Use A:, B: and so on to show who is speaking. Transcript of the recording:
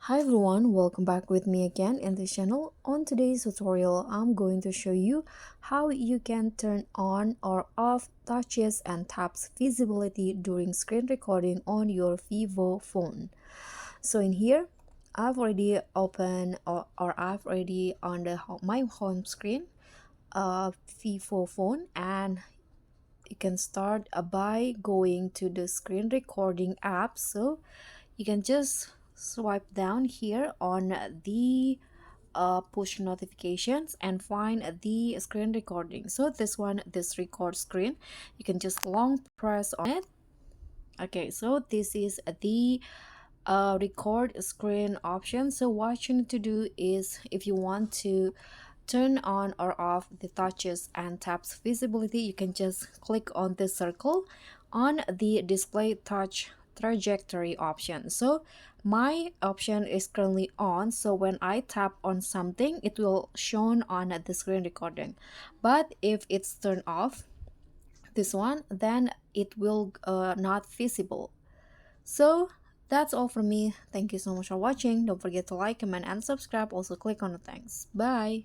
A: Hi everyone, welcome back with me again in this channel. On today's tutorial, I'm going to show you how you can turn on or off touches and taps visibility during screen recording on your Vivo phone. So in here, I've already opened or I've already on my home screen Vivo phone, and you can start by going to the screen recording app. So you can just swipe down here on the push notifications and find the screen recording. So this record screen, you can just long press on it. Okay, so this is the record screen option. So what you need to do is, if you want to turn on or off the touches and taps visibility, you can just click on the circle on the display touch trajectory option. So my option is currently on, so when I tap on something, it will shown on the screen recording. But if it's turned off, this one, then it will not visible. So that's all from me. Thank you so much for watching. Don't forget to like, comment, and subscribe. Also click on the thanks. Bye.